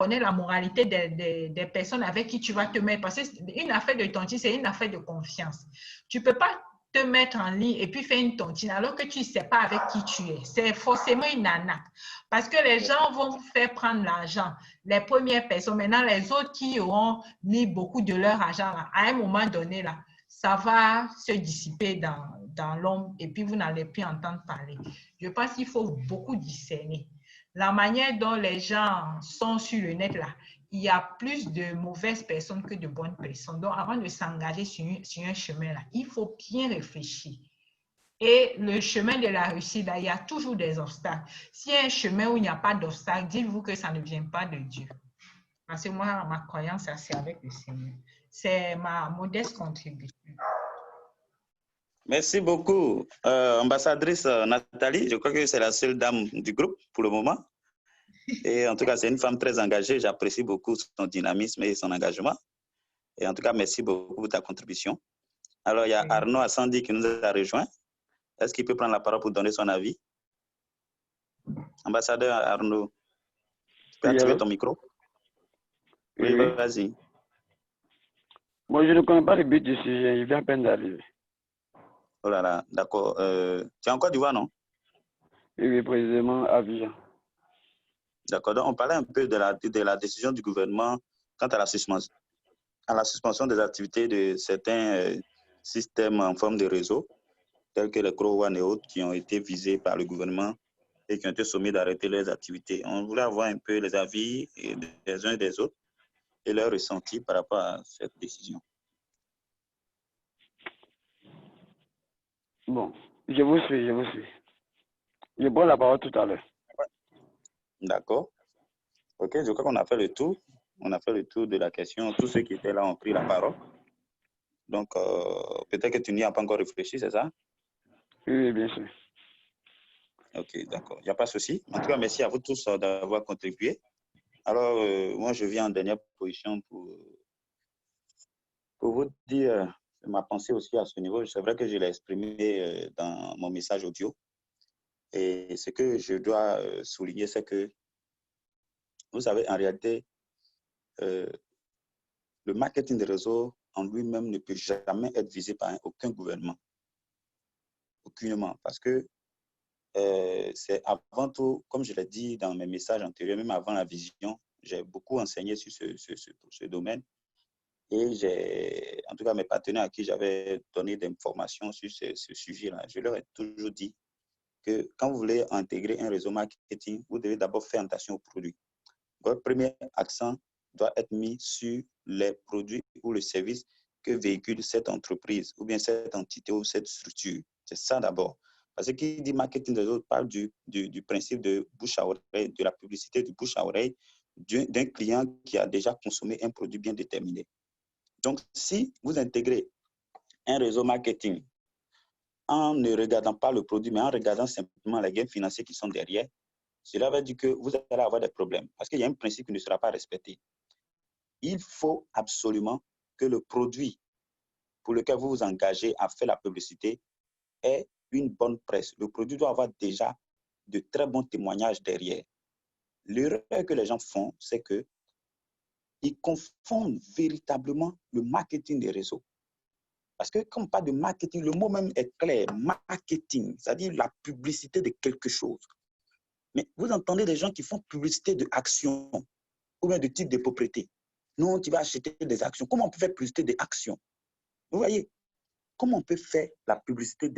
connais la moralité des personnes avec qui tu vas te mettre. Parce qu'une affaire de tontine, c'est une affaire de confiance. Tu ne peux pas te mettre en ligne et puis faire une tontine alors que tu ne sais pas avec qui tu es. C'est forcément une arnaque. Parce que les gens vont faire prendre l'argent. Les premières personnes, maintenant les autres qui auront mis beaucoup de leur argent là, à un moment donné, là, ça va se dissiper dans l'ombre et puis vous n'allez plus entendre parler. Je pense qu'il faut beaucoup discerner. La manière dont les gens sont sur le net, là, il y a plus de mauvaises personnes que de bonnes personnes. Donc, avant de s'engager sur un chemin, là, il faut bien réfléchir. Et le chemin de la réussite, là, il y a toujours des obstacles. S'il y a un chemin où il n'y a pas d'obstacles, dites-vous que ça ne vient pas de Dieu. Parce que moi, ma croyance, c'est avec le Seigneur. C'est ma modeste contribution. Merci beaucoup, ambassadrice Nathalie. Je crois que c'est la seule dame du groupe pour le moment. Et en tout cas, c'est une femme très engagée. J'apprécie beaucoup son dynamisme et son engagement. Et en tout cas, merci beaucoup pour ta contribution. Alors, il y a Arnaud Assandi qui nous a rejoint. Est-ce qu'il peut prendre la parole pour donner son avis? Ambassadeur Arnaud, tu peux activer ton micro? Oui, vas-y. Moi, je ne connais pas le but du sujet. Il vient à peine d'arriver. Oh là là, d'accord. Tu es en Côte d'Ivoire, non? Oui, précisément à Abidjan. D'accord. Donc, on parlait un peu de la décision du gouvernement quant à la suspension des activités de certains systèmes en forme de réseau, tels que les Crowan et autres, qui ont été visés par le gouvernement et qui ont été sommés d'arrêter leurs activités. On voulait avoir un peu les avis des uns et des autres et leurs ressentis par rapport à cette décision. Bon, je vous suis. Je prends la parole tout à l'heure. D'accord. Ok, je crois qu'on a fait le tour. On a fait le tour de la question. Tous ceux qui étaient là ont pris la parole. Donc, peut-être que tu n'y as pas encore réfléchi, c'est ça? Oui, bien sûr. Ok, d'accord. Il n'y a pas de souci. En tout cas, merci à vous tous d'avoir contribué. Alors, moi, je viens en dernière position pour vous dire ma pensée aussi à ce niveau. C'est vrai que je l'ai exprimé dans mon message audio. Et ce que je dois souligner, c'est que, vous savez, en réalité, le marketing de réseau en lui-même ne peut jamais être visé par aucun gouvernement. Aucunement. Parce que c'est avant tout, comme je l'ai dit dans mes messages antérieurs, même avant la vision, j'ai beaucoup enseigné sur ce domaine. Et j'ai, en tout cas, mes partenaires à qui j'avais donné des informations sur ce sujet-là, je leur ai toujours dit que quand vous voulez intégrer un réseau marketing, vous devez d'abord faire attention aux produits. Votre premier accent doit être mis sur les produits ou les services que véhicule cette entreprise ou bien cette entité ou cette structure. C'est ça d'abord. Parce que qui dit marketing des autres parle du principe de bouche à oreille, de la publicité du bouche à oreille d'un client qui a déjà consommé un produit bien déterminé. Donc, si vous intégrez un réseau marketing en ne regardant pas le produit, mais en regardant simplement les gains financiers qui sont derrière, cela veut dire que vous allez avoir des problèmes parce qu'il y a un principe qui ne sera pas respecté. Il faut absolument que le produit pour lequel vous vous engagez à faire la publicité ait une bonne presse. Le produit doit avoir déjà de très bons témoignages derrière. L'erreur que les gens font, c'est qu'ils confondent véritablement le marketing des réseaux. Parce que quand on parle de marketing, le mot même est clair, marketing, c'est-à-dire la publicité de quelque chose. Mais vous entendez des gens qui font publicité d'actions ou bien de type de propriété. Non, tu vas acheter des actions. Comment on peut faire publicité d'actions? Vous voyez, comment on peut faire la publicité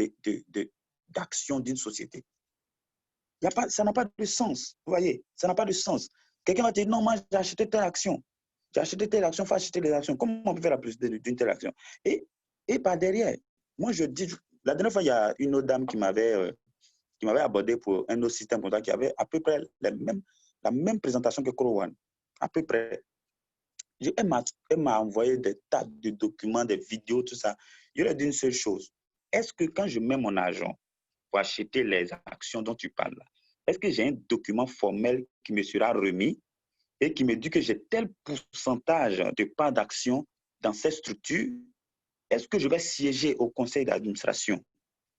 d'actions d'une société? Ça n'a pas de sens. Vous voyez, ça n'a pas de sens. Quelqu'un va te dire, non, moi, j'ai acheté telle action. J'ai acheté telle action, il faut acheter des actions. Comment on peut faire la publicité d'une telle action? Et par derrière, moi, je dis, la dernière fois, il y a une autre dame qui m'avait abordé pour un autre système qui avait à peu près la même présentation que Crowan. À peu près. Elle m'a envoyé des tas de documents, des vidéos, tout ça. Je lui ai dit une seule chose. Est-ce que quand je mets mon argent pour acheter les actions dont tu parles, est-ce que j'ai un document formel qui me sera remis et qui me dit que j'ai tel pourcentage de parts d'actions dans cette structure? Est-ce que je vais siéger au conseil d'administration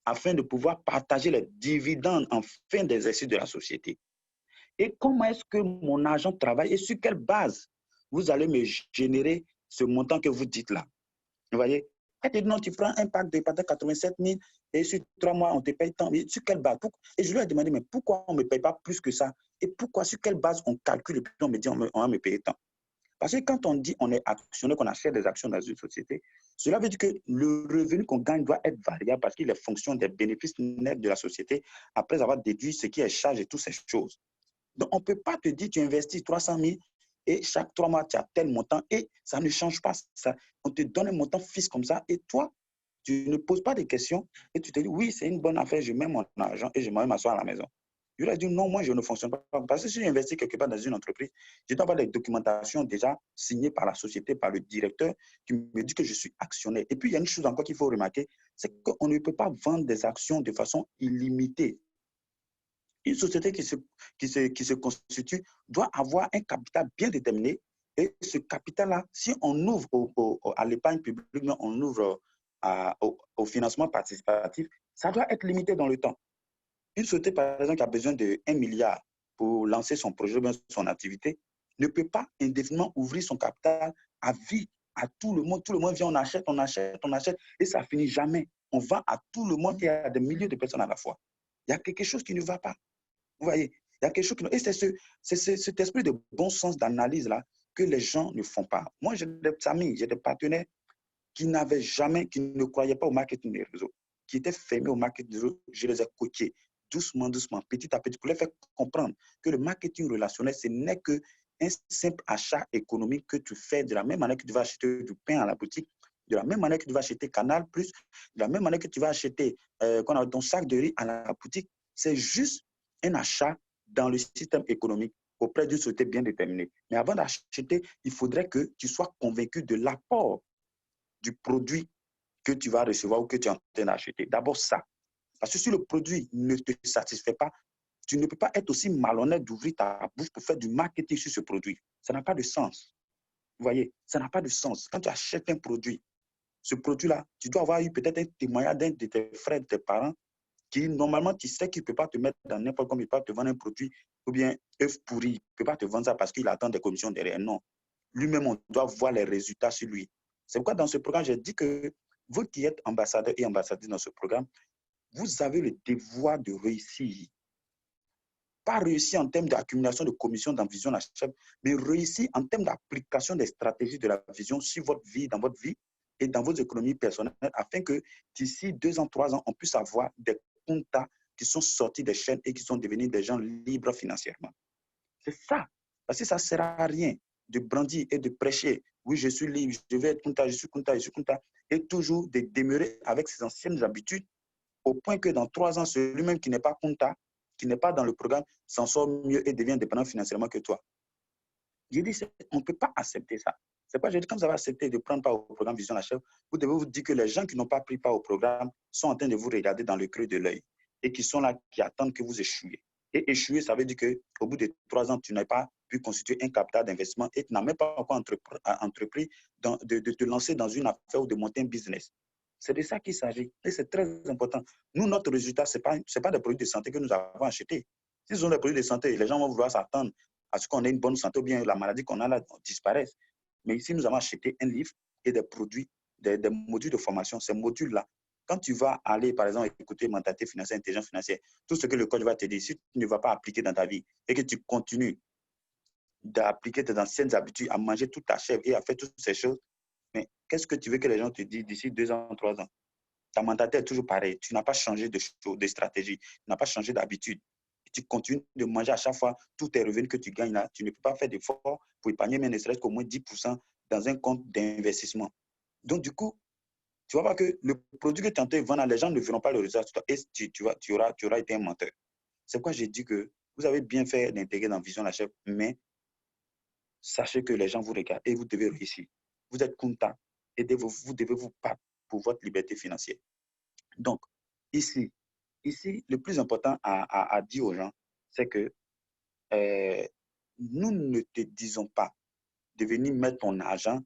afin de pouvoir partager les dividendes en fin d'exercice de la société? Et comment est-ce que mon argent travaille et sur quelle base vous allez me générer ce montant que vous dites là. Vous voyez? Elle te dit non, tu prends un pack de patates 87 000 et sur 3 mois, on te paye tant. Mais sur quelle base? Et je lui ai demandé, mais pourquoi on ne me paye pas plus que ça? Et pourquoi, sur quelle base on calcule et puis on me dit on va me payer tant? Parce que quand on dit on est actionnaire, qu'on achète des actions dans une société, cela veut dire que le revenu qu'on gagne doit être variable parce qu'il est fonction des bénéfices nets de la société après avoir déduit ce qui est charge et toutes ces choses. Donc, on ne peut pas te dire tu investis 300 000 et chaque 3 mois, tu as tel montant et ça ne change pas. Ça, on te donne un montant fixe comme ça et toi, tu ne poses pas de questions et tu te dis oui, c'est une bonne affaire, je mets mon argent et je m'en vais m'asseoir à la maison. Je lui ai dit non, moi, je ne fonctionne pas. Parce que si j'investis quelque part dans une entreprise, je dois avoir des documentations déjà signées par la société, par le directeur qui me dit que je suis actionnaire. Et puis, il y a une chose encore qu'il faut remarquer, c'est qu'on ne peut pas vendre des actions de façon illimitée. Une société qui se constitue doit avoir un capital bien déterminé. Et ce capital-là, si on ouvre à l'épargne publique, on ouvre au financement participatif, ça doit être limité dans le temps. Une société, par exemple, qui a besoin de 1 milliard pour lancer son projet, son activité, ne peut pas indéfiniment ouvrir son capital à vie, à tout le monde. Tout le monde vient, on achète, et ça finit jamais. On vend à tout le monde et à des milliers de personnes à la fois. Il y a quelque chose qui ne va pas. Vous voyez, il y a quelque chose qui... Et c'est cet esprit de bon sens d'analyse-là que les gens ne font pas. Moi, j'ai des amis, j'ai des partenaires qui n'avaient jamais, qui ne croyaient pas au marketing des réseaux, qui étaient fermés au marketing des réseaux. Je les ai coachés doucement, petit à petit, pour les faire comprendre que le marketing relationnel, ce n'est qu'un simple achat économique que tu fais de la même manière que tu vas acheter du pain à la boutique, de la même manière que tu vas acheter Canal+, de la même manière que tu vas acheter ton sac de riz à la boutique. C'est juste un achat dans le système économique auprès d'une société bien déterminée. Mais avant d'acheter, il faudrait que tu sois convaincu de l'apport du produit que tu vas recevoir ou que tu es en train d'acheter. D'abord ça. Parce que si le produit ne te satisfait pas, tu ne peux pas être aussi malhonnête d'ouvrir ta bouche pour faire du marketing sur ce produit. Ça n'a pas de sens. Vous voyez, ça n'a pas de sens. Quand tu achètes un produit, ce produit-là, tu dois avoir eu peut-être un témoignage d'un de tes frères, de tes parents, qui, normalement, tu sais qu'il ne peut pas te mettre dans n'importe quoi, il ne peut pas te vendre un produit ou bien œuf pourri. Il ne peut pas te vendre ça parce qu'il attend des commissions derrière. Non. Lui-même, on doit voir les résultats sur lui. C'est pourquoi dans ce programme, j'ai dit que vous qui êtes ambassadeur et ambassadrice dans ce programme, vous avez le devoir de réussir. Pas réussir en termes d'accumulation de commissions dans Vision HF, mais réussir en termes d'application des stratégies de la vision sur votre vie, dans votre vie et dans vos économies personnelles, afin que d'ici 2 ans, 3 ans, on puisse avoir des comptes qui sont sortis des chaînes et qui sont devenus des gens libres financièrement. C'est ça. Parce que ça ne sert à rien de brandir et de prêcher. Oui, je suis libre, je vais être compta, je suis compta, je suis compta. Et toujours de demeurer avec ses anciennes habitudes au point que dans 3 ans, celui-même qui n'est pas compta, qui n'est pas dans le programme, s'en sort mieux et devient dépendant financièrement que toi. J'ai dit, on ne peut pas accepter ça. C'est pourquoi j'ai dit, quand vous avez accepté de prendre part au programme Vision HF, vous devez vous dire que les gens qui n'ont pas pris part au programme sont en train de vous regarder dans le creux de l'œil et qui sont là, qui attendent que vous échouiez. Et échouer, ça veut dire qu'au bout de 3 ans, tu n'as pas pu constituer un capital d'investissement et tu n'as même pas encore entrepris de te lancer dans une affaire ou de monter un business. C'est de ça qu'il s'agit. Et c'est très important. Nous, notre résultat, ce n'est pas des produits de santé que nous avons achetés. Si ce sont des produits de santé, les gens vont vouloir s'attendre à ce qu'on ait une bonne santé ou bien la maladie qu'on a là disparaisse. Mais ici, nous avons acheté un livre et des produits, des modules de formation. Ces modules-là, quand tu vas aller, par exemple, écouter mentalité financière, intelligence financière, tout ce que le coach va te dire, si tu ne vas pas appliquer dans ta vie et que tu continues d'appliquer tes anciennes habitudes, à manger toute ta chèvre et à faire toutes ces choses, mais qu'est-ce que tu veux que les gens te disent d'ici 2 ans, 3 ans? Ta mentalité est toujours pareille. Tu n'as pas changé de stratégie, tu n'as pas changé d'habitude. Tu continues de manger à chaque fois tous tes revenus que tu gagnes là. Tu ne peux pas faire d'efforts pour épargner, mais ne serait-ce qu'au moins 10% dans un compte d'investissement. Donc, du coup, tu vas voir que le produit que tu es en train de vendre, les gens ne verront pas le résultat et tu auras été un menteur. C'est pourquoi j'ai dit que vous avez bien fait d'intégrer dans Vision HF, mais sachez que les gens vous regardent et vous devez réussir. Vous êtes content et vous devez vous battre pour votre liberté financière. Donc, ici, le plus important à dire aux gens, c'est que nous ne te disons pas de venir mettre ton argent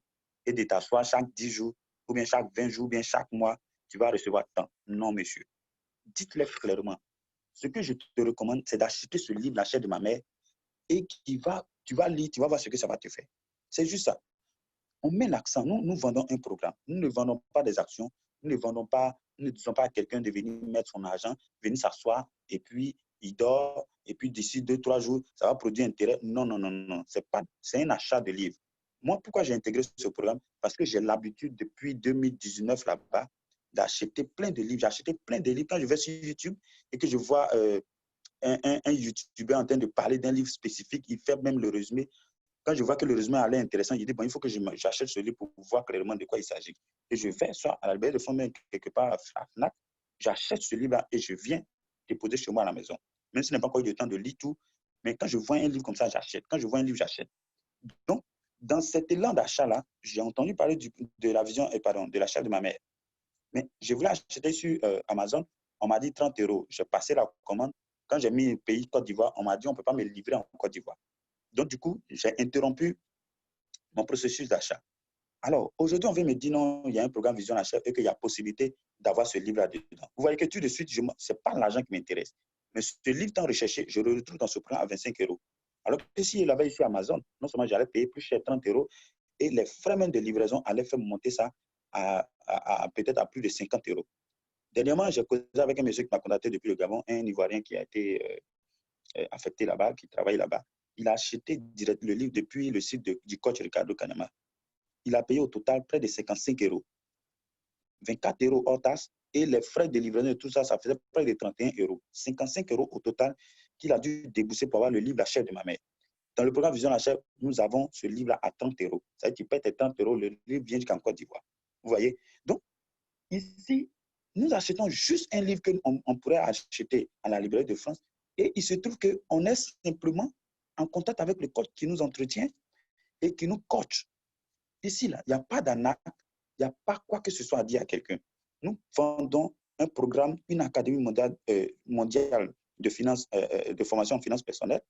et de t'asseoir chaque 10 jours, ou bien chaque 20 jours, ou bien chaque mois, tu vas recevoir tant. Non, monsieur. Dites-le clairement. Ce que je te recommande, c'est d'acheter ce livre, La chair de ma mère, et tu vas lire, tu vas voir ce que ça va te faire. C'est juste ça. On met l'accent. Nous vendons un programme. Nous ne vendons pas des actions. Nous ne disons pas à quelqu'un de venir mettre son argent, venir s'asseoir et puis il dort et puis d'ici 2-3 jours, ça va produire intérêt. Non, non, non, non. C'est un achat de livres. Moi, pourquoi j'ai intégré ce programme? Parce que j'ai l'habitude depuis 2019 là-bas d'acheter plein de livres. J'ai acheté plein de livres quand je vais sur YouTube et que je vois un YouTuber en train de parler d'un livre spécifique, il fait même le résumé. Quand je vois que le résumé a l'air intéressant, je dis, bon, il faut que j'achète ce livre pour voir clairement de quoi il s'agit. Et je vais soit à la librairie de fonds, quelque part à Fnac, j'achète ce livre-là et je viens déposer chez moi à la maison. Même si je n'ai pas encore eu le temps de lire tout, mais quand je vois un livre comme ça, j'achète. Quand je vois un livre, j'achète. Donc, dans cet élan d'achat-là, j'ai entendu parler de la vision, de l'achat de ma mère. Mais je voulais acheter sur Amazon, on m'a dit 30 €. J'ai passé la commande. Quand j'ai mis le pays Côte d'Ivoire, on m'a dit on ne peut pas me livrer en Côte d'Ivoire. Donc, du coup, j'ai interrompu mon processus d'achat. Alors, aujourd'hui, on vient me dire non, il y a un programme Vision Achat et qu'il y a possibilité d'avoir ce livre là-dedans. Vous voyez que tout de suite, ce n'est pas l'argent qui m'intéresse. Mais ce livre tant recherché, je le retrouve dans ce programme à 25 €. Alors que si il avait ici Amazon, non seulement j'allais payer plus cher, 30 € et les frais même de livraison allaient faire monter ça peut-être à plus de 50 €. Dernièrement, j'ai causé avec un monsieur qui m'a contacté depuis le Gabon, un Ivoirien qui a été affecté là-bas, qui travaille là-bas. Il a acheté direct le livre depuis le site du coach Ricardo Kanema. Il a payé au total près de 55 €. 24 € hors taxe et les frais de livraison et tout ça, ça faisait près de 31 €. 55 € au total qu'il a dû débourser pour avoir le livre La Chèvre de ma mère. Dans le programme Vision La Chèvre, nous avons ce livre-là à 30 €. Ça veut dire qu'il paie tes 30 €, le livre vient jusqu'en Côte d'Ivoire. Vous voyez? Donc, ici, nous achetons juste un livre qu'on pourrait acheter à la librairie de France et il se trouve qu'on est simplement en contact avec le coach qui nous entretient et qui nous coach. Ici, là, il n'y a pas d'arnaque, il n'y a pas quoi que ce soit à dire à quelqu'un. Nous vendons un programme, une académie mondiale de formation en finances personnelles.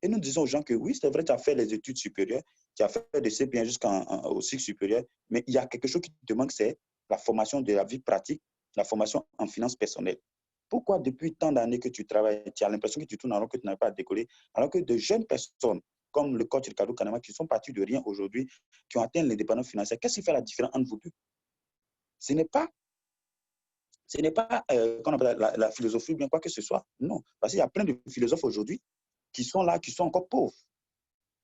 Et nous disons aux gens que oui, c'est vrai, tu as fait les études supérieures, tu as fait de CP1 jusqu'au cycle supérieur, mais il y a quelque chose qui te manque, c'est la formation de la vie pratique, la formation en finances personnelles. Pourquoi depuis tant d'années que tu travailles, tu as l'impression que tu tournes en rond, que tu n'arrives pas à décoller, alors que de jeunes personnes, comme le coach Ricardo Kanema, qui sont partis de rien aujourd'hui, qui ont atteint l'indépendance financière, qu'est-ce qui fait la différence entre vous deux? Ce n'est pas la philosophie ou bien quoi que ce soit. Non, parce qu'il y a plein de philosophes aujourd'hui qui sont là, qui sont encore pauvres.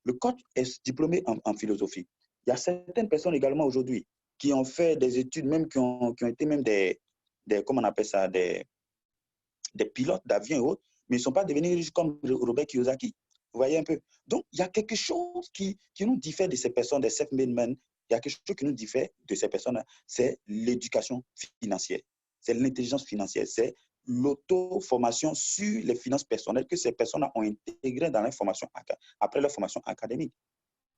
Le coach est diplômé en philosophie. Il y a certaines personnes également aujourd'hui qui ont fait des études, même qui ont été même comment on appelle ça, des pilotes d'avion et autres, mais ils ne sont pas devenus riches comme Robert Kiyosaki. Vous voyez un peu? Donc, il y a quelque chose qui nous diffère de ces personnes, des self-made men. Il y a quelque chose qui nous diffère de ces personnes-là, c'est l'éducation financière, c'est l'intelligence financière, c'est l'auto-formation sur les finances personnelles que ces personnes ont intégrées dans leur formation, après leur formation académique.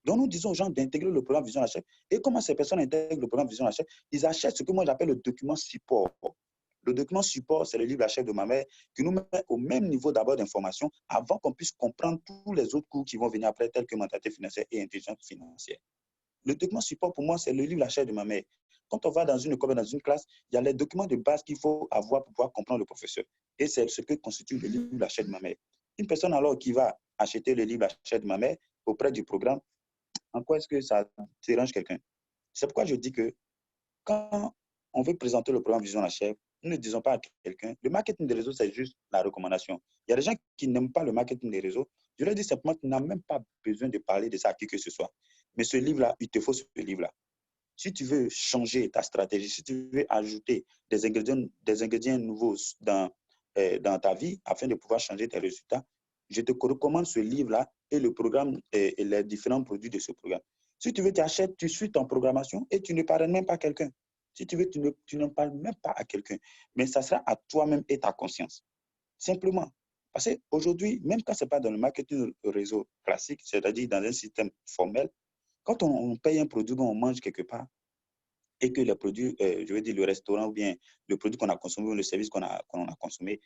Donc, nous disons aux gens d'intégrer le programme Vision Achat. Et comment ces personnes intègrent le programme Vision Achat? Ils achètent ce que moi j'appelle le document support. Le document support, c'est le livre La Chèvre de ma mère qui nous met au même niveau d'abord d'information avant qu'on puisse comprendre tous les autres cours qui vont venir après, tels que mentalité financière et intelligence financière. Le document support, pour moi, c'est le livre La Chèvre de ma mère. Quand on va dans une école, dans une classe, il y a les documents de base qu'il faut avoir pour pouvoir comprendre le professeur. Et c'est ce que constitue le livre La Chèvre de ma mère. Une personne alors qui va acheter le livre La Chèvre de ma mère auprès du programme, en quoi est-ce que ça dérange quelqu'un? C'est pourquoi je dis que quand on veut présenter le programme Vision La Chèvre, nous ne disons pas à quelqu'un, le marketing des réseaux, c'est juste la recommandation. Il y a des gens qui n'aiment pas le marketing des réseaux. Je leur dis simplement que tu n'as même pas besoin de parler de ça à qui que ce soit. Mais ce livre-là, il te faut ce livre-là. Si tu veux changer ta stratégie, si tu veux ajouter des ingrédients nouveaux dans ta vie afin de pouvoir changer tes résultats, je te recommande ce livre-là et le programme et les différents produits de ce programme. Si tu veux, tu achètes, tu suis ton programmation et tu ne parles même pas à quelqu'un. Si tu veux, tu ne parles même pas à quelqu'un. Mais ça sera à toi-même et ta conscience. Simplement. Parce qu'aujourd'hui, même quand ce n'est pas dans le marketing réseau classique, c'est-à-dire dans un système formel, quand on paye un produit, on mange quelque part, et que le produit, je veux dire le restaurant ou bien le produit qu'on a consommé ou le service qu'on a consommé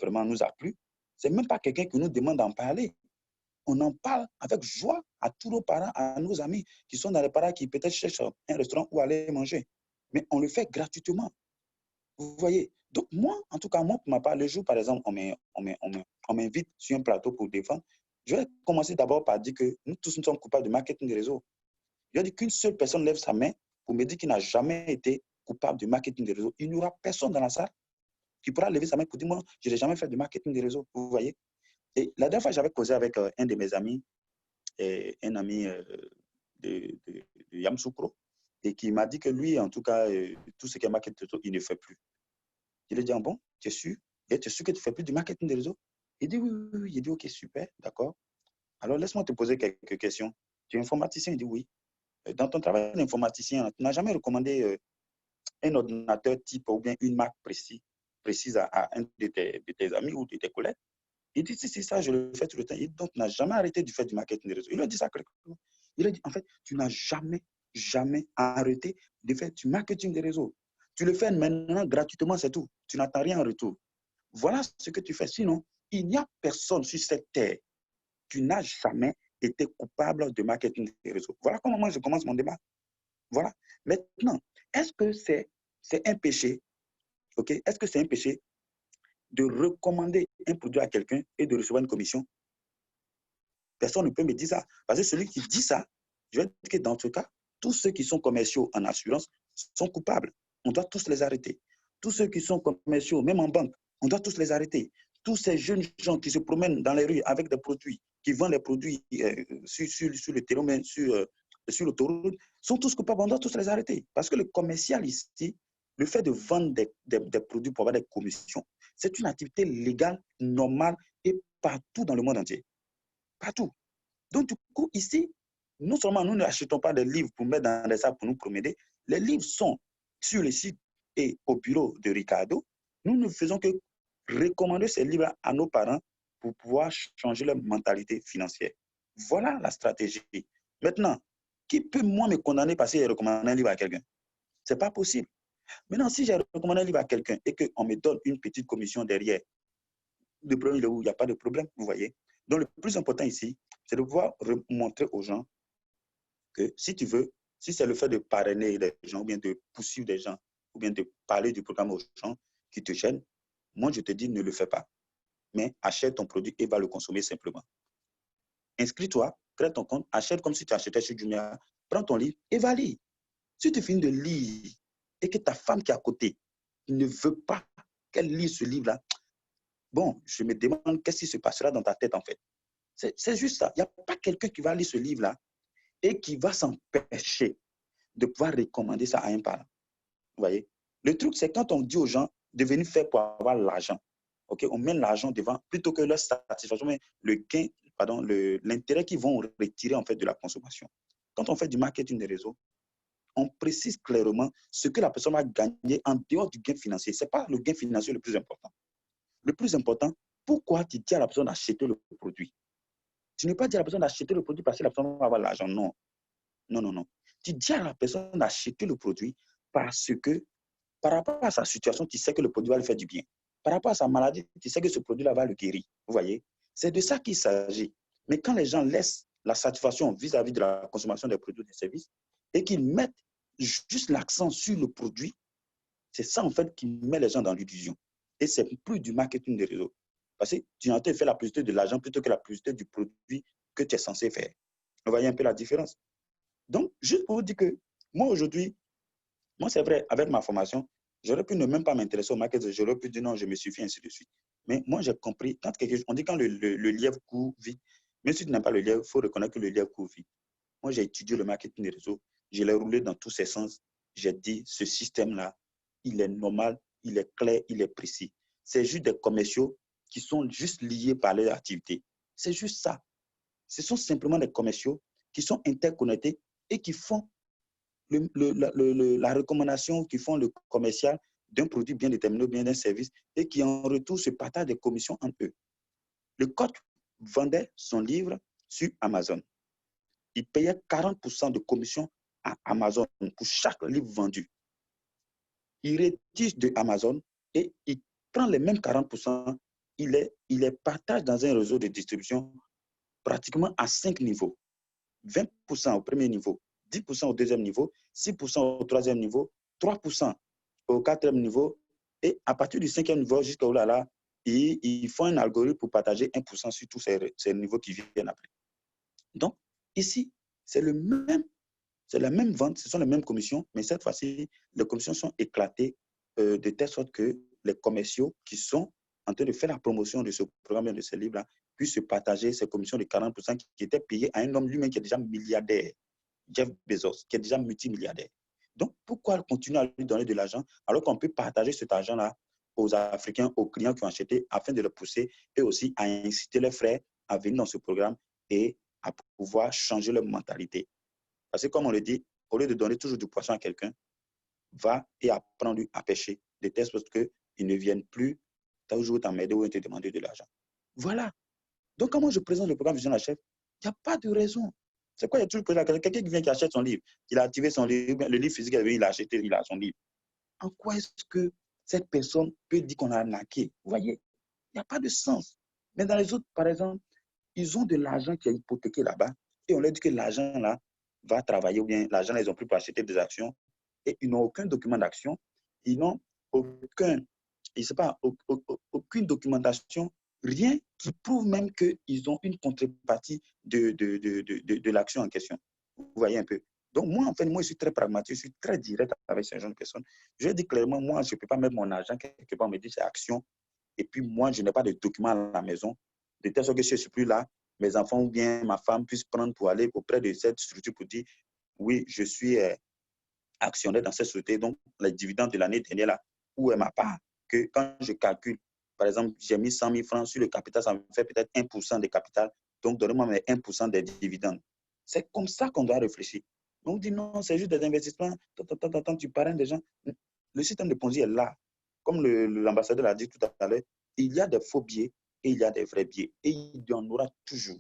vraiment nous a plu, ce n'est même pas quelqu'un qui nous demande d'en parler. On en parle avec joie à tous nos parents, à nos amis qui sont dans les parents qui peut-être cherchent un restaurant où aller manger. Mais on le fait gratuitement. Vous voyez? Donc moi, en tout cas, moi, pour ma part, le jour, par exemple, on m'invite sur un plateau pour défendre, Je vais commencer d'abord par dire que nous tous nous sommes coupables de marketing de réseau. Je vais dire qu'une seule personne lève sa main pour me dire qu'il n'a jamais été coupable de marketing de réseau. Il n'y aura personne dans la salle qui pourra lever sa main pour dire, moi, je n'ai jamais fait de marketing de réseau. Vous voyez? Et la dernière fois, j'avais causé avec un de mes amis, un ami de Yamoussoukro, et qui m'a dit que lui, en tout cas, tout ce qui est marketing de réseau, il ne fait plus. Je lui ai dit, bon, tu es sûr? Tu es sûr que tu ne fais plus de marketing de réseau? Il dit, oui, oui, oui. Il dit, OK, super, d'accord. Alors, laisse-moi te poser quelques questions. Tu es informaticien? Il dit, oui. Dans ton travail d'informaticien, tu n'as jamais recommandé un ordinateur type ou bien une marque précise à un de tes amis ou de tes collègues? Il dit, si, ça, je le fais tout le temps. Il dit, donc, tu n'as jamais arrêté de faire du marketing de réseau. Il a dit ça correctement. Il a dit, en fait, tu n'as jamais arrêté de faire du marketing de réseau. Tu le fais maintenant gratuitement, c'est tout. Tu n'attends rien en retour. Voilà ce que tu fais. Sinon, il n'y a personne sur cette terre qui n'a jamais été coupable de marketing de réseau. Voilà comment moi je commence mon débat. Voilà. Maintenant, est-ce que c'est un péché? OK? Est-ce que c'est un péché de recommander un produit à quelqu'un et de recevoir une commission? Personne ne peut me dire ça. Parce que celui qui dit ça, je vais dire que dans ce cas, tous ceux qui sont commerciaux en assurance sont coupables. On doit tous les arrêter. Tous ceux qui sont commerciaux, même en banque, on doit tous les arrêter. Tous ces jeunes gens qui se promènent dans les rues avec des produits, qui vendent les produits sur le terrain, sur l'autoroute, sont tous coupables. On doit tous les arrêter. Parce que le commercial ici, le fait de vendre des produits pour avoir des commissions, c'est une activité légale, normale et partout dans le monde entier. Partout. Donc, du coup, ici, non seulement nous n'achetons pas des livres pour mettre dans des sacs pour nous promener, les livres sont sur le site et au bureau de Ricardo. Nous ne faisons que recommander ces livres à nos parents pour pouvoir changer leur mentalité financière. Voilà la stratégie. Maintenant, qui peut, moi, me condamner parce que j'ai recommandé un livre à quelqu'un? Ce n'est pas possible. Maintenant, si j'ai recommandé un livre à quelqu'un et qu'on me donne une petite commission derrière, le problème est où il n'y a pas de problème, vous voyez. Donc, le plus important ici, c'est de pouvoir montrer aux gens que si tu veux, si c'est le fait de parrainer des gens, ou bien de poursuivre des gens, ou bien de parler du programme aux gens qui te gênent, moi, je te dis, ne le fais pas. Mais achète ton produit et va le consommer simplement. Inscris-toi, crée ton compte, achète comme si tu achetais chez Jumia, prends ton livre et va lire. Si tu finis de lire et que ta femme qui est à côté ne veut pas qu'elle lise ce livre-là, bon, je me demande qu'est-ce qui se passera dans ta tête en fait. C'est juste ça. Il n'y a pas quelqu'un qui va lire ce livre-là et qui va s'empêcher de pouvoir recommander ça à un parent. Vous voyez? Le truc, c'est quand on dit aux gens de venir faire pour avoir l'argent. Okay? On met l'argent devant plutôt que leur satisfaction, mais le gain, pardon, l'intérêt qu'ils vont retirer en fait de la consommation. Quand on fait du marketing des réseaux, on précise clairement ce que la personne va gagner en dehors du gain financier. Ce n'est pas le gain financier le plus important. Le plus important, pourquoi tu dis à la personne d'acheter le produit? Tu ne peux pas dire à la personne d'acheter le produit parce que la personne va avoir l'argent. Non. Non, non, non. Tu dis à la personne d'acheter le produit parce que par rapport à sa situation, tu sais que le produit va lui faire du bien. Par rapport à sa maladie, tu sais que ce produit-là va le guérir. Vous voyez? C'est de ça qu'il s'agit. Mais quand les gens laissent la satisfaction vis-à-vis de la consommation des produits et des services et qu'ils mettent juste l'accent sur le produit, c'est ça en fait qui met les gens dans l'illusion. Et c'est plus du marketing de réseau. Parce que tu es en train de faire la publicité de l'argent plutôt que la publicité du produit que tu es censé faire. Vous voyez un peu la différence? Donc, juste pour vous dire que moi, aujourd'hui, moi, c'est vrai, avec ma formation, j'aurais pu ne même pas m'intéresser au marketing. J'aurais pu dire non, je me suffis, ainsi de suite. Mais moi, j'ai compris, quand on dit quand le lièvre court vite, même si tu n'as pas le lièvre, il faut reconnaître que le lièvre court vite. Moi, j'ai étudié le marketing des réseaux. Je l'ai roulé dans tous ses sens. J'ai dit, ce système-là, il est normal, il est clair, il est précis. C'est juste des commerciaux qui sont juste liés par leur activité. C'est juste ça. Ce sont simplement des commerciaux qui sont interconnectés et qui font la recommandation, qui font le commercial d'un produit bien déterminé, bien d'un service, et qui en retour se partagent des commissions entre eux. Le coach vendait son livre sur Amazon. Il payait 40% de commission à Amazon pour chaque livre vendu. Il rédige de Amazon et il prend les mêmes 40%, il les partage dans un réseau de distribution pratiquement à 5 niveaux. 20% au premier niveau, 10% au deuxième niveau, 6% au troisième niveau, 3% au quatrième niveau, et à partir du cinquième niveau jusqu'au là, et ils font un algorithme pour partager 1% sur tous ces niveaux qui viennent après. Donc, ici, c'est la même vente, ce sont les mêmes commissions, mais cette fois-ci, les commissions sont éclatées de telle sorte que les commerciaux qui sont en train de faire la promotion de ce programme, de ce livre-là, puissent se partager ces commissions de 40% qui étaient payées à un homme lui-même qui est déjà milliardaire, Jeff Bezos, qui est déjà multimilliardaire. Donc, pourquoi continuer à lui donner de l'argent alors qu'on peut partager cet argent-là aux Africains, aux clients qui ont acheté, afin de les pousser et aussi à inciter leurs frères à venir dans ce programme et à pouvoir changer leur mentalité. Parce que comme on le dit, au lieu de donner toujours du poisson à quelqu'un, va et apprends-lui à pêcher, de telle sorte qu'ils ne viennent plus toujours t'emmerder ou te demander de l'argent. Voilà. Donc, comment je présente le programme Vision la Chef? Il n'y a pas de raison. C'est quoi? Il y a toujours quelqu'un qui vient qui achète son livre. Il a activé son livre, le livre physique, il a acheté, il a son livre. En quoi est-ce que cette personne peut dire qu'on a arnaqué? Vous voyez, il n'y a pas de sens. Mais dans les autres, par exemple, ils ont de l'argent qui est hypothéqué là-bas et on leur dit que l'argent là va travailler ou bien l'argent là, ils ont pris pour acheter des actions et ils n'ont aucun document d'action, ils n'ont aucune documentation, rien qui prouve même qu'ils ont une contrepartie de l'action en question. Vous voyez un peu. Donc moi, en fait, moi, je suis très pragmatique, je suis très direct avec ce genre de personnes. Je dis clairement, moi, je ne peux pas mettre mon argent quelque part, on me dit c'est action, et puis moi, je n'ai pas de documents à la maison, de telle sorte que si je ne suis plus là, mes enfants ou bien ma femme puissent prendre pour aller auprès de cette structure pour dire, oui, je suis actionnaire dans cette société, donc les dividendes de l'année dernière, là, où est ma part? Que quand je calcule, par exemple, j'ai mis 100 000 francs sur le capital, ça me fait peut-être 1% de capital, donc donnez-moi mes 1% des dividendes. C'est comme ça qu'on doit réfléchir. On dit non, c'est juste des investissements, tu parraines des gens. Le système de Ponzi est là. Comme l'ambassadeur l'a dit tout à l'heure, il y a des faux billets et il y a des vrais billets. Et il y en aura toujours.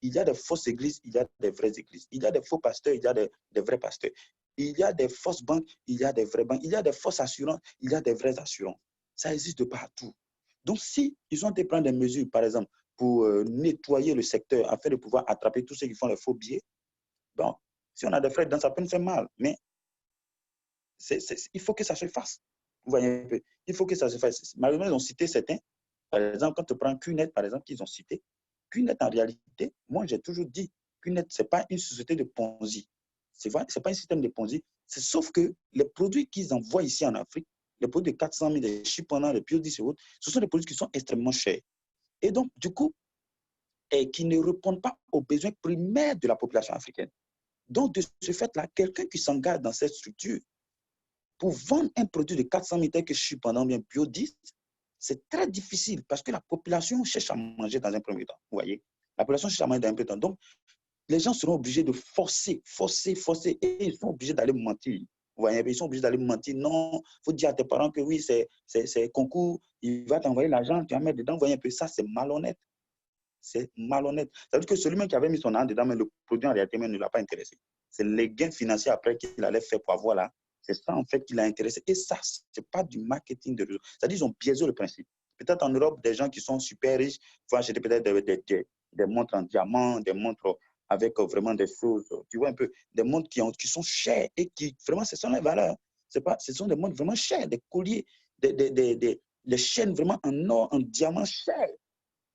Il y a des fausses églises, il y a des vraies églises. Il y a des faux pasteurs, il y a des vrais pasteurs. Il y a des fausses banques, il y a des vraies banques. Il y a des fausses assurances, il y a des vraies assurances. Ça existe partout. Donc, si ils ont été prendre des mesures, par exemple, pour nettoyer le secteur afin de pouvoir attraper tous ceux qui font les faux billets, bon, si on a des frais dedans, ça peut nous faire mal. Mais il faut que ça se fasse. Vous voyez un peu? Il faut que ça se fasse. Malheureusement, ils ont cité certains. Par exemple, quand tu prends QNet, par exemple, qu'ils ont cité, QNet, en réalité, moi, j'ai toujours dit, QNet, ce n'est pas une société de Ponzi. Ce n'est pas un système de Ponzi. Sauf que les produits qu'ils envoient ici en Afrique, les produits de 400 000, des chiponnants, des Biodis et autres, ce sont des produits qui sont extrêmement chers. Et donc, du coup, qui ne répondent pas aux besoins primaires de la population africaine. Donc, de ce fait-là, quelqu'un qui s'engage dans cette structure pour vendre un produit de 400 000 tel que chiponnant bien Biodis, c'est très difficile parce que la population cherche à manger dans un premier temps. Vous voyez, la population cherche à manger dans un premier temps. Donc, les gens seront obligés de forcer, et ils sont obligés d'aller mentir. Vous voyez, ils sont obligés d'aller mentir. Non, il faut dire à tes parents que oui, c'est concours, il va t'envoyer l'argent, tu vas mettre dedans. Vous voyez un peu, ça, c'est malhonnête. C'est malhonnête. Ça veut dire que celui-même qui avait mis son argent dedans, mais le produit en réalité même ne l'a pas intéressé. C'est les gains financiers après qu'il allait faire pour avoir là. C'est ça en fait qui l'a intéressé. Et ça, ce n'est pas du marketing de réseau. C'est-à-dire qu'ils ont biaisé le principe. Peut-être en Europe, des gens qui sont super riches vont acheter peut-être des montres en diamant, des montres avec vraiment des choses, tu vois un peu, des montres qui sont chères et qui, vraiment, ce sont les valeurs. Ce sont des montres vraiment chères, des colliers, des chaînes vraiment en or, en diamant chères.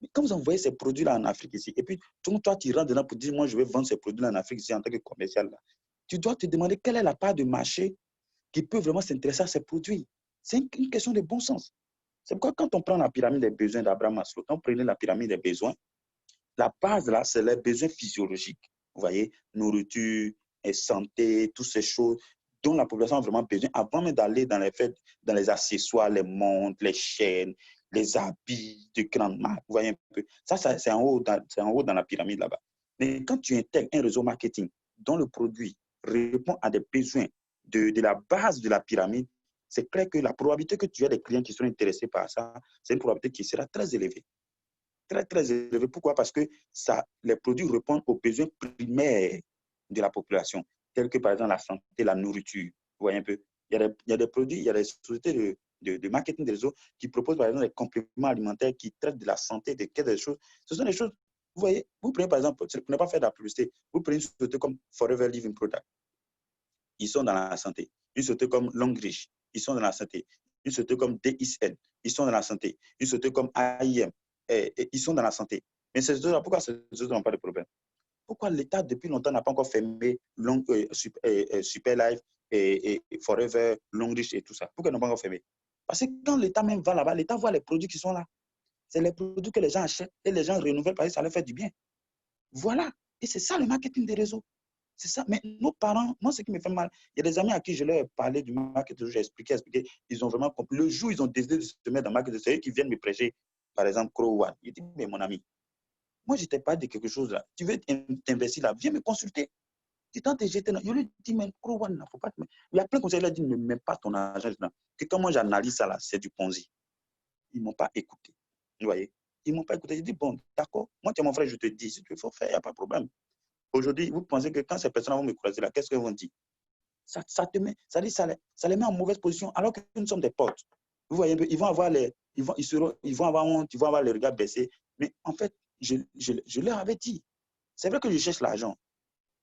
Mais quand vous envoyez ces produits-là en Afrique ici, et puis toi, tu rentres dedans pour dire, moi, je vais vendre ces produits-là en Afrique ici en tant que commercial, là, tu dois te demander quelle est la part de marché qui peut vraiment s'intéresser à ces produits. C'est une question de bon sens. C'est pourquoi quand on prend la pyramide des besoins d'Abraham Maslow, quand on prenait la pyramide des besoins, la base là, c'est les besoins physiologiques. Vous voyez, nourriture, et santé, toutes ces choses dont la population a vraiment besoin avant même d'aller dans les accessoires, les montres, les chaînes, les habits de grande marque. Vous voyez un peu. Ça c'est en haut dans la pyramide là-bas. Mais quand tu intègres un réseau marketing dont le produit répond à des besoins de la base de la pyramide, c'est clair que la probabilité que tu aies des clients qui seront intéressés par ça, c'est une probabilité qui sera très élevée. Très, très élevé. Pourquoi? Parce que les produits répondent aux besoins primaires de la population, tels que par exemple la santé, la nourriture. Vous voyez un peu? Il y a des produits, il y a des sociétés de marketing des réseaux qui proposent par exemple des compléments alimentaires qui traitent de la santé, des choses. Ce sont des choses, vous voyez, vous prenez par exemple, pour ne pas faire de la publicité, vous prenez une société comme Forever Living Product. Ils sont dans la santé. Une société comme Longreach, ils sont dans la santé. une société comme DISN, ils sont dans la santé. Une société comme AIM, ils sont dans la santé. Mais ces sociétés-là, pourquoi ces sociétés n'ont pas de problème? Pourquoi l'État, depuis longtemps, n'a pas encore fermé Super Life et Forever, Longreach et tout ça? Pourquoi ils n'ont pas encore fermé? Parce que quand l'État même va là-bas, l'État voit les produits qui sont là. C'est les produits que les gens achètent et les gens renouvellent parce que ça leur fait du bien. Voilà. Et c'est ça le marketing des réseaux. C'est ça. Mais nos parents, moi, ce qui me fait mal, il y a des amis à qui je leur ai parlé du marketing, j'ai expliqué, ils ont vraiment compris. Le jour où ils ont décidé de se mettre dans le marketing, c'est eux qui viennent me prêcher, par exemple, Crow One. Il dit, mais mon ami, moi, je t'ai pas dit quelque chose là. Tu veux t'investir là, viens me consulter. Tu t'en t'es jeté là. Je lui dis, mais Crow One, il ne faut pas te mettre. Il y a plein de conseils, il a dit, ne mets pas ton argent là. Que quand moi j'analyse ça là, c'est du Ponzi. Ils ne m'ont pas écouté. Vous voyez? Ils ne m'ont pas écouté. Je dis, bon, d'accord, moi, tu es mon frère, je te dis, si tu veux faire, il n'y a pas de problème. Aujourd'hui, vous pensez que quand ces personnes vont me croiser là, qu'est-ce qu'elles vont dire? Ça te met, ça les met en mauvaise position alors que nous sommes des potes. Vous voyez, ils vont avoir ils vont avoir honte, ils vont avoir les regards baissés. Mais en fait, je leur avais dit, c'est vrai que je cherche l'argent.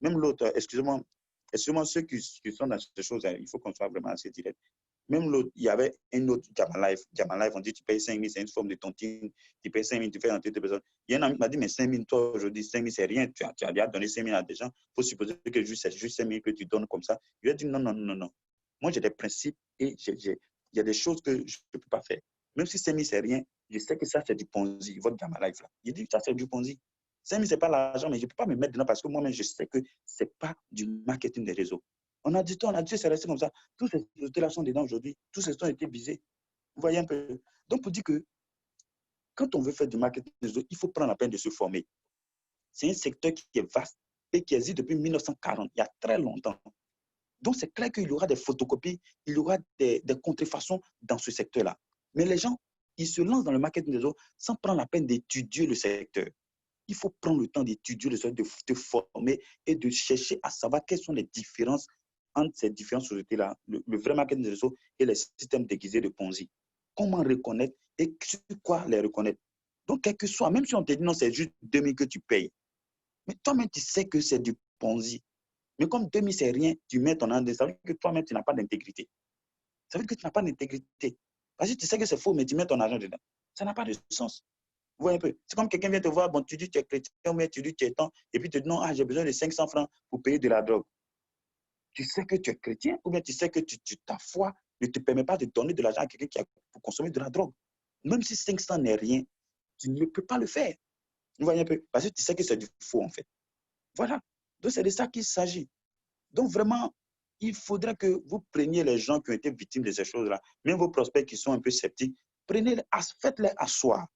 Même l'autre, excusez-moi, ceux qui sont dans ces choses, il faut qu'on soit vraiment assez direct. Même l'autre, il y avait un autre Gamma Life. Gamma Life, on dit tu payes 5 000, c'est une forme de tontine. Tu payes 5 000, tu fais rentrer tes personnes. Il y a un ami qui m'a dit, mais 5 000, toi aujourd'hui, 5 000, c'est rien. Tu as déjà donné 5 000 à des gens. Il faut supposer que c'est juste 5 000 que tu donnes comme ça. Je lui ai dit, non, non, non, non. Moi, j'ai des principes et il y a des choses que je ne peux pas faire. Même si 5 000, c'est rien, je sais que ça, c'est du Ponzi, votre Gamma Life. Là. Il dit, ça, c'est du Ponzi. 5 000, ce n'est pas l'argent, mais je ne peux pas me mettre dedans parce que moi-même, je sais que ce n'est pas du marketing des réseaux. On a dit, c'est resté comme ça. Tous ces sociétés-là sont dedans aujourd'hui. Tous ces ont été visés. Vous voyez un peu. Donc, pour dire que quand on veut faire du marketing des réseaux, il faut prendre la peine de se former. C'est un secteur qui est vaste et qui existe depuis 1940, il y a très longtemps. Donc, c'est clair qu'il y aura des photocopies, il y aura des contrefaçons dans ce secteur-là. Mais les gens, ils se lancent dans le marketing des réseaux sans prendre la peine d'étudier le secteur. Il faut prendre le temps d'étudier le secteur, de te former et de chercher à savoir quelles sont les différences entre ces différentes sociétés-là, le vrai marketing des réseaux et les systèmes déguisés de Ponzi. Comment reconnaître et sur quoi les reconnaître. Donc, quel que soit, même si on te dit non, c'est juste 2 000 que tu payes, mais toi-même, tu sais que c'est du Ponzi. Mais comme 2 000, c'est rien, tu mets ton ADN, ça veut dire que toi-même, tu n'as pas d'intégrité. Ça veut dire que tu n'as pas d'intégrité. Parce que tu sais que c'est faux, mais tu mets ton argent dedans. Ça n'a pas de sens. Vous voyez un peu. C'est comme quelqu'un vient te voir, bon, tu dis que tu es chrétien, mais tu dis que tu es temps, et puis tu te dis non, j'ai besoin de 500 francs pour payer de la drogue. Tu sais que tu es chrétien, ou bien tu sais que ta foi ne te permet pas de donner de l'argent à quelqu'un qui a pour consommer de la drogue. Même si 500 n'est rien, tu ne peux pas le faire. Vous voyez un peu. Parce que tu sais que c'est du faux, en fait. Voilà. Donc, c'est de ça qu'il s'agit. Donc, vraiment, il faudrait que vous preniez les gens qui ont été victimes de ces choses-là, même vos prospects qui sont un peu sceptiques, faites-les asseoir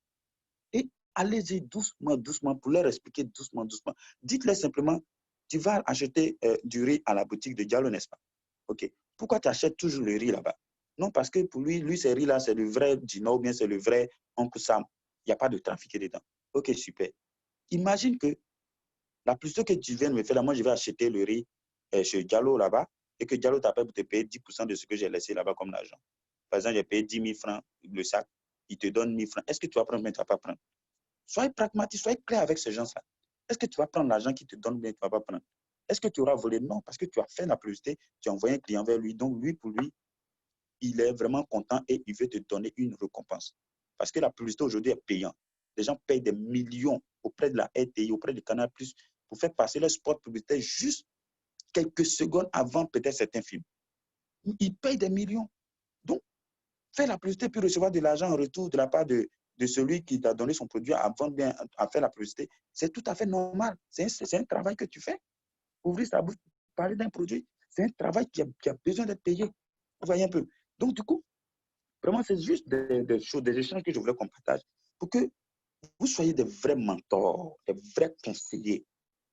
et allez-y doucement, doucement pour leur expliquer doucement, doucement. Dites-leur simplement, tu vas acheter du riz à la boutique de Diallo, n'est-ce pas? OK. Pourquoi tu achètes toujours le riz là-bas? Non, parce que pour lui, ce riz-là, c'est le vrai Dino, ou bien c'est le vrai Oncle Sam. Il n'y a pas de trafiqué dedans. OK, super. Imagine que la plus tôt que tu viennes me faire là, moi, je vais acheter le riz chez Diallo là-bas et que Diallo t'appelle pour te payer 10% de ce que j'ai laissé là-bas comme l'argent. Par exemple, j'ai payé 10 000 francs le sac, il te donne 1 000 francs. Est-ce que tu vas prendre ou tu ne vas pas prendre? Soyez pragmatique, soyez clair avec ces gens-là. Est-ce que tu vas prendre l'argent qui te donne ou bien tu ne vas pas prendre? Est-ce que tu auras volé? Non, parce que tu as fait la publicité, tu as envoyé un client vers lui. Donc, pour lui, il est vraiment content et il veut te donner une récompense. Parce que la publicité aujourd'hui est payante. Les gens payent des millions auprès de la RTI, auprès du Canal+, pour faire passer leur spot publicitaire juste quelques secondes avant peut-être certains films. Ils payent des millions. Donc, faire la publicité puis recevoir de l'argent en retour de la part de celui qui t'a donné son produit avant bien à faire la publicité, c'est tout à fait normal. C'est un travail que tu fais. Ouvrir sa bouche, parler d'un produit, c'est un travail qui a besoin d'être payé. Vous voyez un peu. Donc, du coup, vraiment, c'est juste des choses, des échanges que je voulais qu'on partage pour que vous soyez des vrais mentors, des vrais conseillers.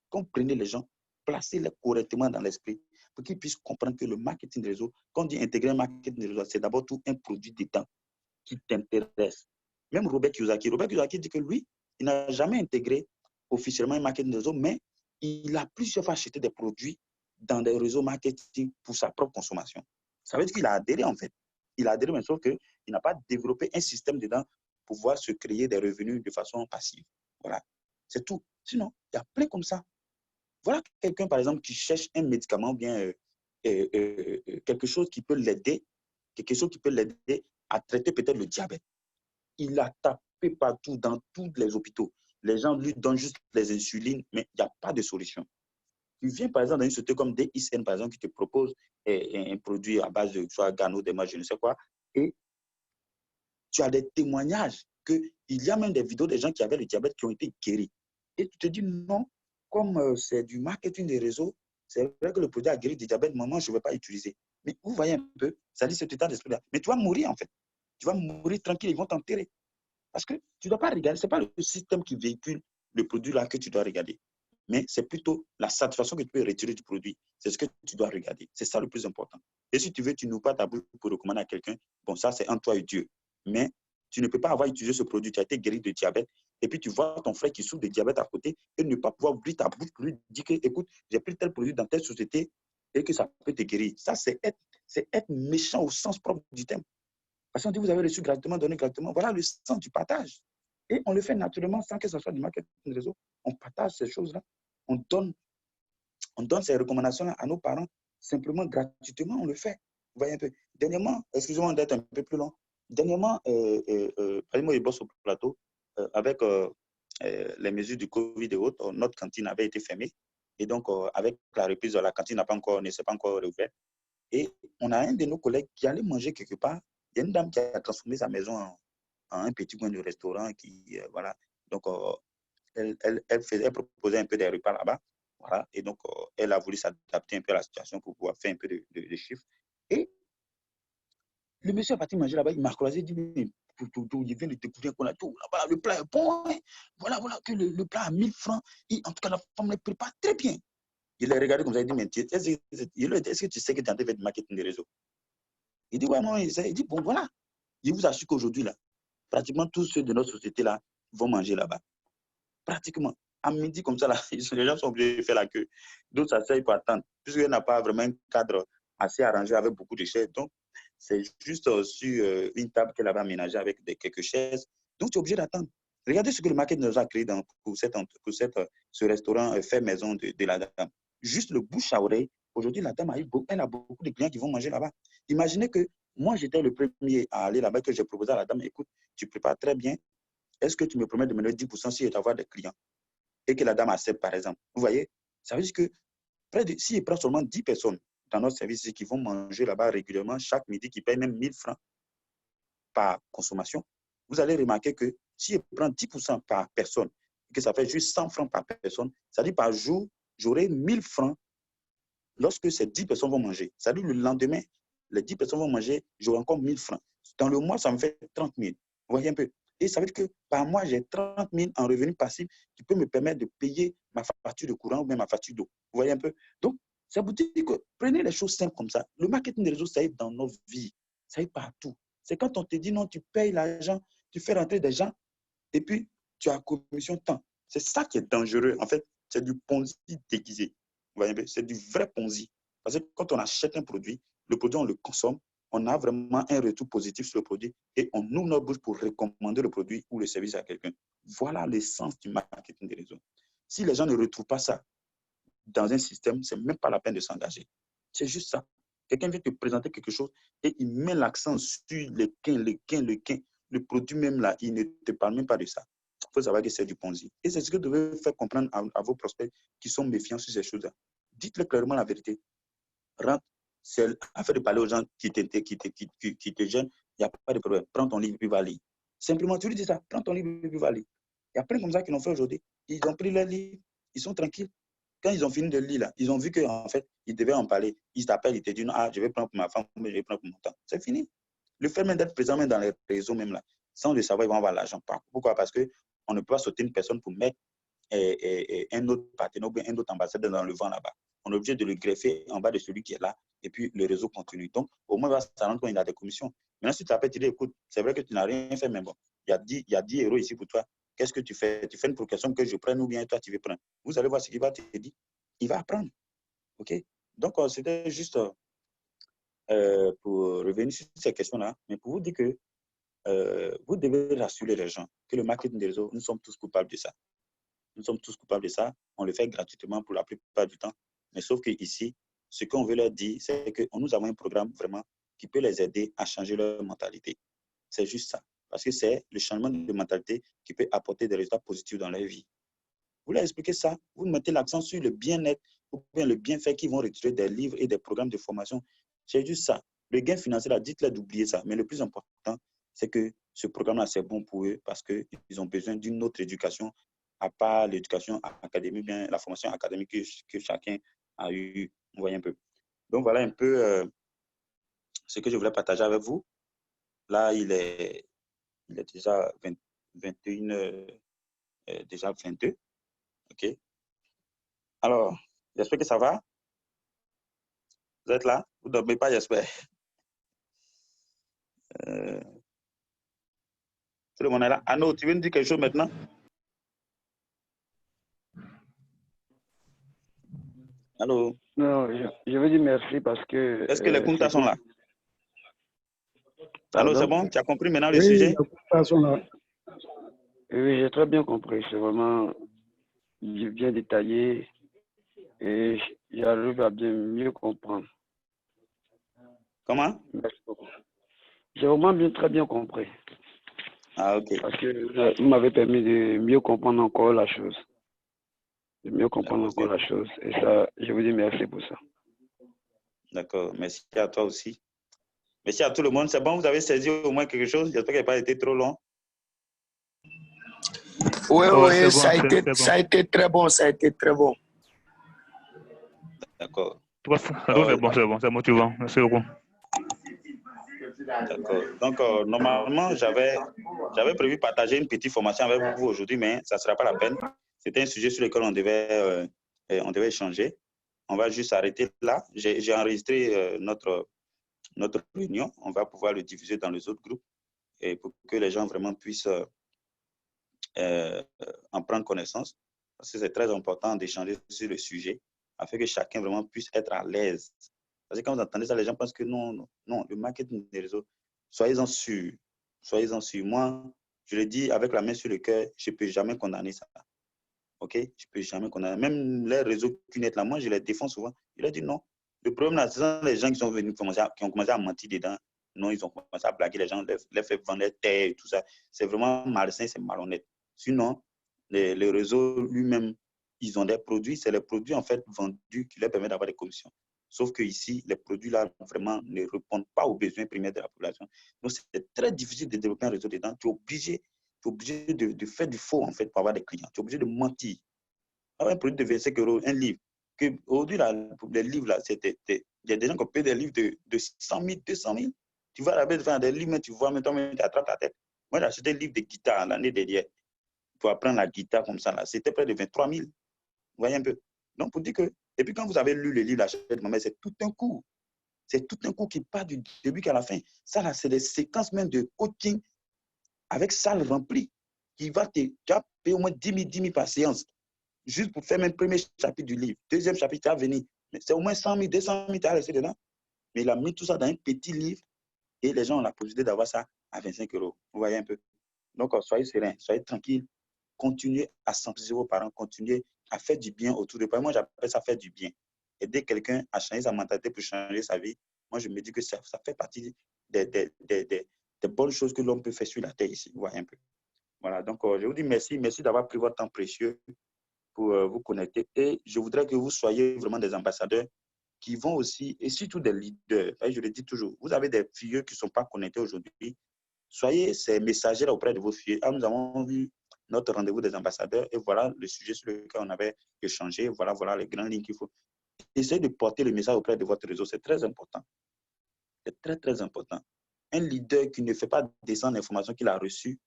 Comprenez les gens, placez-les correctement dans l'esprit pour qu'ils puissent comprendre que le marketing de réseau, quand on dit intégrer un marketing de réseau, c'est d'abord tout un produit dedans qui t'intéresse. Même Robert Kiyosaki dit que lui, il n'a jamais intégré officiellement un marketing de réseau, mais il a plusieurs fois acheté des produits dans des réseaux marketing pour sa propre consommation. Ça veut dire qu'il a adhéré en fait. Il a adhéré, mais sauf qu'il n'a pas développé un système dedans pour pouvoir se créer des revenus de façon passive. Voilà, c'est tout. Sinon, il y a plein comme ça. Voilà quelqu'un, par exemple, qui cherche un médicament ou bien quelque chose qui peut l'aider à traiter peut-être le diabète. Il a tapé partout, dans tous les hôpitaux. Les gens lui donnent juste les insulines, mais il n'y a pas de solution. Tu viens, par exemple, dans une société comme DICN, par exemple, qui te propose un produit à base de soit Gano, des je ne sais quoi, et tu as des témoignages qu'il y a même des vidéos des gens qui avaient le diabète qui ont été guéris. Et tu te dis non, comme c'est du marketing des réseaux, c'est vrai que le produit a guéri du diabète, moi, je ne vais pas utiliser. Mais vous voyez un peu, ça dit cet état d'esprit-là. Mais tu vas mourir, en fait. Tu vas mourir tranquille, ils vont t'enterrer. Parce que tu ne dois pas regarder, ce n'est pas le système qui véhicule le produit là que tu dois regarder. Mais c'est plutôt la satisfaction que tu peux retirer du produit. C'est ce que tu dois regarder. C'est ça le plus important. Et si tu veux, tu n'ouvres pas ta bouche pour recommander à quelqu'un. Bon, ça, c'est entre toi et Dieu. Mais tu ne peux pas avoir utilisé ce produit. Tu as été guéri de diabète. Et puis, tu vois ton frère qui souffre de diabète à côté et ne pas pouvoir ouvrir ta bouche pour lui dire que, écoute, j'ai pris tel produit dans telle société et que ça peut te guérir. Ça, c'est être méchant au sens propre du terme. Parce qu'on dit, vous avez reçu gratuitement, donné gratuitement. Voilà le sens du partage. Et on le fait naturellement sans que ce soit du marketing de réseau. On partage ces choses-là. On donne ces recommandations-là à nos parents simplement gratuitement. On le fait. Vous voyez un peu. Dernièrement, excusez-moi d'être un peu plus long. Dernièrement, moi, je bosse au plateau avec les mesures du Covid et autres. Notre cantine avait été fermée. Et donc, avec la reprise de la cantine ne s'est pas encore rouverte. Et on a un de nos collègues qui allait manger quelque part. Il y a une dame qui a transformé sa maison en un petit coin de restaurant qui, voilà. Donc, elle proposait un peu des repas là-bas. Voilà. Et donc, elle a voulu s'adapter un peu à la situation pour pouvoir faire un peu de chiffres. Et le monsieur est parti manger là-bas. Il m'a croisé, il dit, mais il vient de découvrir qu'on a tout là-bas. Le plat est bon. Hein. Voilà, que le plat à 1000 francs. Et en tout cas, la femme le prépare très bien. Il l'a regardé comme ça, il dit, mais est-ce que tu sais que tu es en train de faire du marketing des réseaux? Il dit, ouais, non, il dit, bon, voilà. Je vous assure qu'aujourd'hui, là, pratiquement tous ceux de notre société-là vont manger là-bas. Pratiquement. À midi, comme ça, là, les gens sont obligés de faire la queue. D'autres s'asseyent pour attendre, puisqu'il n'y a pas vraiment un cadre assez arrangé avec beaucoup de chaises. Donc, c'est juste sur une table qu'elle avait aménagée avec quelques chaises. Donc, tu es obligé d'attendre. Regardez ce que le marketing nous a créé pour ce restaurant fait maison de la dame. Juste le bouche à oreille. Aujourd'hui, la dame elle a beaucoup de clients qui vont manger là-bas. Imaginez que moi, j'étais le premier à aller là-bas, que j'ai proposé à la dame, écoute, tu prépares très bien. Est-ce que tu me promets de me donner 10% si je t'envoie des clients? Et que la dame accepte, par exemple. Vous voyez, ça veut dire que si je prends seulement 10 personnes dans notre service qui vont manger là-bas régulièrement, chaque midi, qui payent même 1000 francs par consommation, vous allez remarquer que si je prends 10% par personne, et que ça fait juste 100 francs par personne, ça dit par jour, j'aurai 1000 francs lorsque ces 10 personnes vont manger. Ça dit le lendemain, les 10 personnes vont manger, j'aurai encore 1000 francs. Dans le mois, ça me fait 30 000. Vous voyez un peu? Et ça veut dire que par mois, j'ai 30 000 en revenus passifs qui peut me permettre de payer ma facture de courant ou même ma facture d'eau. Vous voyez un peu? Donc, ça vous dit que prenez les choses simples comme ça. Le marketing des réseaux, ça aide dans nos vies. Ça aide partout. C'est quand on te dit non, tu payes l'argent, tu fais rentrer des gens et puis tu as commission temps. C'est ça qui est dangereux. En fait, c'est du Ponzi déguisé. Vous voyez? C'est du vrai Ponzi. Parce que quand on achète un produit, le produit, on le consomme, on a vraiment un retour positif sur le produit et on ouvre notre bouche pour recommander le produit ou le service à quelqu'un. Voilà l'essence du marketing des réseaux. Si les gens ne retrouvent pas ça dans un système, ce n'est même pas la peine de s'engager. C'est juste ça. Quelqu'un vient te présenter quelque chose et il met l'accent sur le gain. Le produit même là, il ne te parle même pas de ça. Il faut savoir que c'est du Ponzi. Et c'est ce que vous devez faire comprendre à vos prospects qui sont méfiants sur ces choses-là. Dites-le clairement la vérité. Rentre, c'est afin de parler aux gens qui te gênent, il n'y a pas de problème. Prends ton livre et puis va lire. Simplement, tu lui dis ça, prends ton livre et puis va lire. Il y a plein comme ça qui l'ont fait aujourd'hui. Ils ont pris leur livre, ils sont tranquilles. Quand ils ont fini de lire, là, ils ont vu qu'en fait, ils devaient en parler. Ils t'appellent, ils te disent, je vais prendre pour ma femme, mais je vais prendre pour mon temps. C'est fini. Le fait même d'être présent même dans les réseaux, même là, sans le savoir, ils vont avoir l'argent. Pourquoi? Parce qu'on ne peut pas sauter une personne pour mettre un autre partenaire ou un autre ambassadeur dans le vent là-bas. On est obligé de le greffer en bas de celui qui est là et puis le réseau continue. Donc, au moins, il va s'en rendre compte qu'il a des commissions. Maintenant, si tu t'appelles, tu dis, écoute, c'est vrai que tu n'as rien fait, mais bon, il y a 10 euros ici pour toi. Qu'est-ce que tu fais? Tu fais une proposition que je prenne ou bien toi, tu veux prendre. Vous allez voir ce qu'il va te dire. Il va apprendre. OK? Donc, c'était juste pour revenir sur ces questions-là, mais pour vous dire que vous devez rassurer les gens que le marketing des réseaux, nous sommes tous coupables de ça. Nous sommes tous coupables de ça. On le fait gratuitement pour la plupart du temps. Mais sauf qu'ici, ce qu'on veut leur dire, c'est que nous avons un programme vraiment qui peut les aider à changer leur mentalité. C'est juste ça. Parce que c'est le changement de mentalité qui peut apporter des résultats positifs dans leur vie. Vous leur expliquez ça, vous mettez l'accent sur le bien-être ou bien le bienfait qu'ils vont retirer des livres et des programmes de formation. C'est juste ça. Le gain financier, là, dites-leur d'oublier ça. Mais le plus important, c'est que ce programme-là, c'est bon pour eux parce qu'ils ont besoin d'une autre éducation, à part l'éducation académique, bien la formation académique que chacun a eu. Vous voyez un peu. Donc, voilà un peu ce que je voulais partager avec vous. Là, il est déjà 21h, déjà 22. OK. Alors, j'espère que ça va. Vous êtes là? Vous ne dormez pas, j'espère. Tout le monde est là. Anno, tu veux nous dire quelque chose maintenant? Allô? Non, je veux dire merci parce que... Est-ce que les Kuntas sont là? Allô, c'est bon? Tu as compris maintenant le sujet? Oui, les Kuntas sont là. Oui, j'ai très bien compris. C'est vraiment bien détaillé et j'arrive à bien mieux comprendre. Comment? Merci beaucoup. J'ai vraiment très bien compris. Ah, ok. Parce que vous m'avez permis de mieux comprendre encore la chose. De mieux comprendre encore la chose. Et ça, je vous dis merci pour ça. D'accord. Merci à toi aussi. Merci à tout le monde. C'est bon, vous avez saisi au moins quelque chose? J'espère qu'il n'a pas été trop long. Oui, Oh, oui, bon, ça a été très bon, ça a été très bon. D'accord. C'est bon, c'est motivant. Merci beaucoup. D'accord. Donc, normalement, j'avais prévu partager une petite formation avec vous aujourd'hui, mais ça ne sera pas la peine. C'était un sujet sur lequel on devait échanger. On va juste arrêter là. J'ai enregistré notre réunion. On va pouvoir le diffuser dans les autres groupes et pour que les gens vraiment puissent en prendre connaissance. Parce que c'est très important d'échanger sur le sujet afin que chacun vraiment puisse être à l'aise. Parce que quand vous entendez ça, les gens pensent que non, le marketing des réseaux, soyez-en sûrs. Soyez-en sûrs. Moi, je le dis avec la main sur le cœur, je ne peux jamais condamner ça. OK? Je ne peux jamais condamner. Même les réseaux qui naissent là, moi, je les défends souvent. Je leur dis non. Le problème, là, c'est les gens qui sont venus qui ont commencé à mentir dedans. Non, ils ont commencé à blaguer les gens, les faire vendre les terres et tout ça. C'est vraiment malsain, c'est malhonnête. Sinon, les réseaux lui-même, ils ont des produits. C'est les produits, en fait, vendus qui leur permettent d'avoir des commissions. Sauf que ici, les produits-là, vraiment, ne répondent pas aux besoins primaires de la population. Donc, c'est très difficile de développer un réseau dedans. Tu es obligé de faire du faux, en fait, pour avoir des clients. Tu es obligé de mentir. Un produit de 25 €, un livre. Aujourd'hui, les livres, là, il y a des gens qui payent des livres de 100 000, 200 000. Tu vas là-bas faire des livres, mais tu vois, mais toi-même, tu attrapes la tête. Moi, j'ai acheté un livre de guitare l'année dernière pour apprendre la guitare comme ça. C'était près de 23 000. Vous voyez un peu? Donc, pour dire que, et puis quand vous avez lu le livre, c'est tout un cours. C'est tout un cours qui part du début à la fin. Ça, là, c'est des séquences même de coaching avec salle remplie qui va te payer au moins 10 000 par séance. Juste pour faire même premier chapitre du livre. Deuxième chapitre, tu vas venir. C'est au moins 100 000, 200 000, tu as resté dedans. Mais il a mis tout ça dans un petit livre et les gens ont la possibilité d'avoir ça à 25 €. Vous voyez un peu? Donc, soyez sereins, soyez tranquilles. Continuez à sensibiliser vos parents, continuez à faire du bien autour de vous. Moi, j'appelle ça faire du bien. Aider quelqu'un à changer sa mentalité pour changer sa vie. Moi, je me dis que ça fait partie des bonnes choses que l'homme peut faire sur la terre ici. Vous voyez un peu? Voilà, donc je vous dis merci. Merci d'avoir pris votre temps précieux pour vous connecter. Et je voudrais que vous soyez vraiment des ambassadeurs qui vont aussi, et surtout des leaders. Je le dis toujours, vous avez des filles qui ne sont pas connectés aujourd'hui. Soyez ces messagers auprès de vos filles. Ah, nous avons vu notre rendez-vous des ambassadeurs et voilà le sujet sur lequel on avait échangé. Voilà les grandes lignes qu'il faut. Essayez de porter le message auprès de votre réseau. C'est très important. C'est très, très important. Un leader qui ne fait pas descendre l'information qu'il a reçue,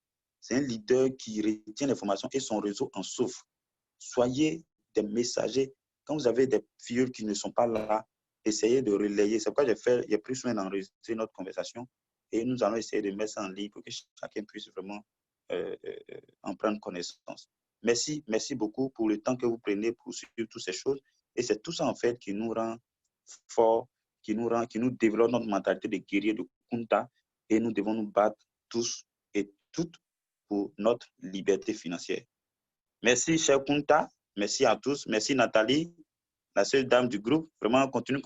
c'est un leader qui retient l'information et son réseau en souffre. Soyez des messagers. Quand vous avez des filles qui ne sont pas là, essayez de relayer. C'est pourquoi j'ai pris soin d'enregistrer notre conversation et nous allons essayer de mettre ça en ligne pour que chacun puisse vraiment en prendre connaissance. Merci beaucoup pour le temps que vous prenez pour suivre toutes ces choses. Et c'est tout ça en fait qui nous rend forts, qui nous développe notre mentalité de guerrier, de Kunta. Et nous devons nous battre tous et toutes pour notre liberté financière. Merci, cher Kunta. Merci à tous. Merci, Nathalie, la seule dame du groupe. Vraiment, continue